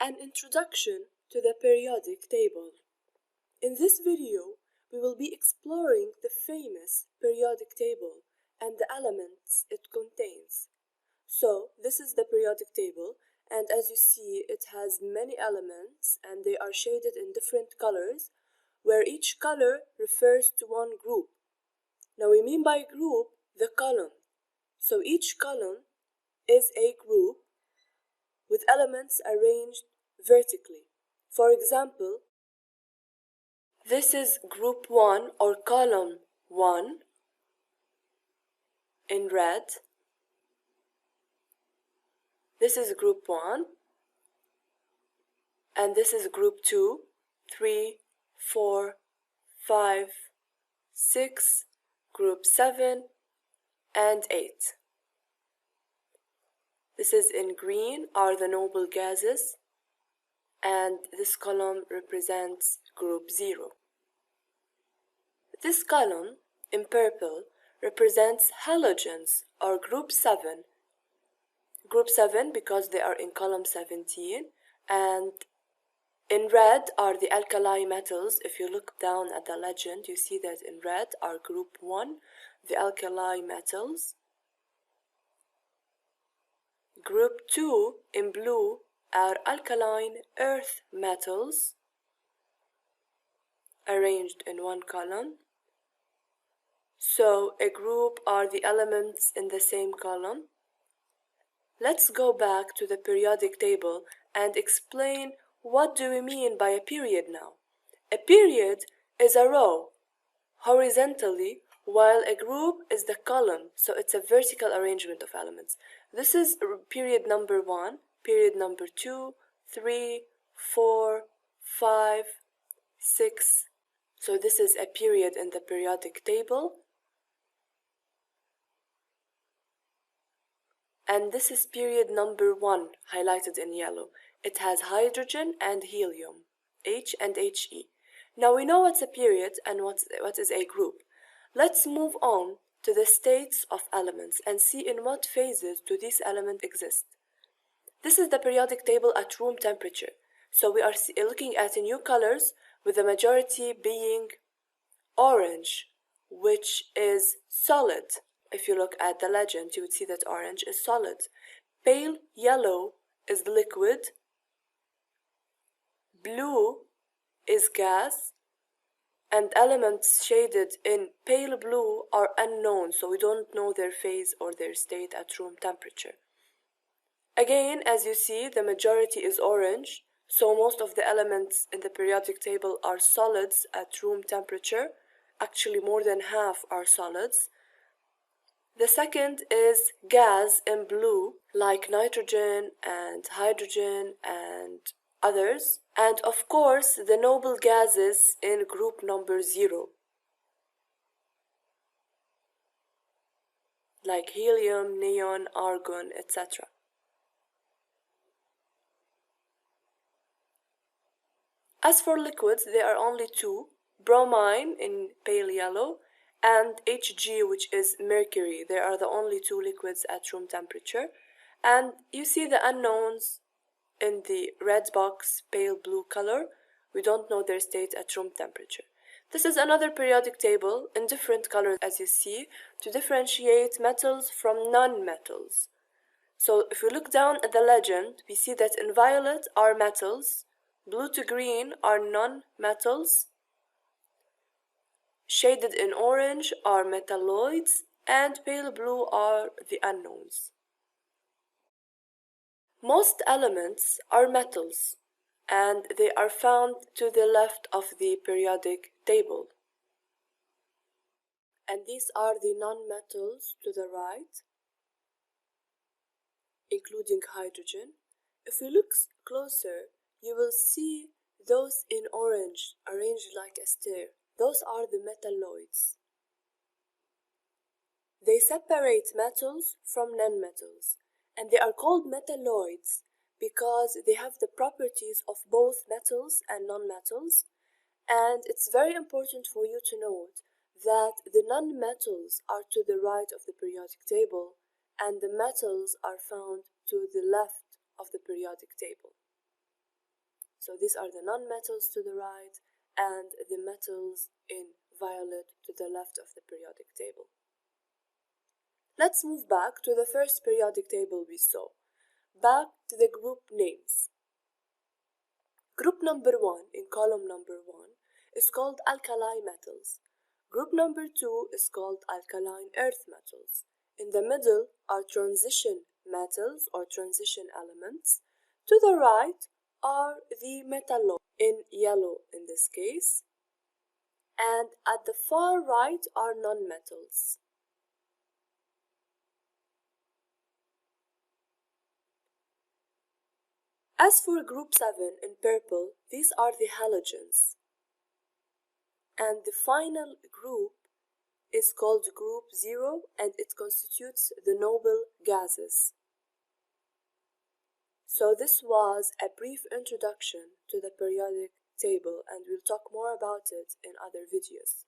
An introduction to the periodic table. In this video, we will be exploring the famous periodic table and the elements it contains. So, this is the periodic table, and as you see, it has many elements and they are shaded in different colors, where each color refers to one group. Now, we mean by group the column. So, each column is a group with elements arranged vertically. For example, this is group 1 or column 1 in red. This is group 1, and this is group 2, 3, 4, 5, 6, group 7, and 8. This is in green are the noble gases, and this column represents group 0. This column in purple represents halogens or group 7. Group 7 because they are in column 17, and in red are the alkali metals. If you look down at the legend, you see that in red are group 1, the alkali metals. Group 2 in blue are alkaline earth metals arranged in one column. So a group are the elements in the same column. Let's go back to the periodic table and explain what do we mean by a period now. A period is a row horizontally, while a group is the column, so it's a vertical arrangement of elements. This is period number 1, period number 2, 3, 4, 5, 6. So this is a period in the periodic table. And this is period number 1, highlighted in yellow. It has hydrogen and helium, H and He. Now we know what's a period and what is a group. Let's move on to the states of elements and see in what phases do these elements exist. This is the periodic table at room temperature. So we are looking at new colors, with the majority being orange, which is solid. If you look at the legend, you would see that orange is solid. Pale yellow is liquid. Blue is gas. And elements shaded in pale blue are unknown, so we don't know their phase or their state at room temperature. Again, as you see, the majority is orange, so most of the elements in the periodic table are solids at room temperature. Actually, more than half are solids. The second is gas in blue, like nitrogen and hydrogen and others. And of course, the noble gases in group number 0, like helium, neon, argon, etc. As for liquids, there are only 2, bromine in pale yellow and Hg, which is mercury. They are the only 2 liquids at room temperature. And you see the unknowns in the red box, pale blue color. We don't know their state at room temperature. This is another periodic table in different colors, as you see, to differentiate metals from non-metals. So if we look down at the legend, we see that in violet are metals, blue to green are non-metals, shaded in orange are metalloids, and pale blue are the unknowns. Most elements are metals, and they are found to the left of the periodic table. And these are the non-metals to the right, including hydrogen. If we look closer, you will see those in orange arranged like a stair. Those are the metalloids. They separate metals from non-metals. And they are called metalloids because they have the properties of both metals and non-metals. And it's very important for you to note that the non-metals are to the right of the periodic table and the metals are found to the left of the periodic table. So these are the nonmetals to the right and the metals in violet to the left of the periodic table. Let's move back to the first periodic table we saw. Back to the group names. Group number 1 in column number 1 is called alkali metals. Group number 2 is called alkaline earth metals. In the middle are transition metals or transition elements. To the right are the metalloids, in yellow in this case. And at the far right are nonmetals. As for group 7 in purple, these are the halogens. And the final group is called group 0 and it constitutes the noble gases. So this was a brief introduction to the periodic table and we'll talk more about it in other videos.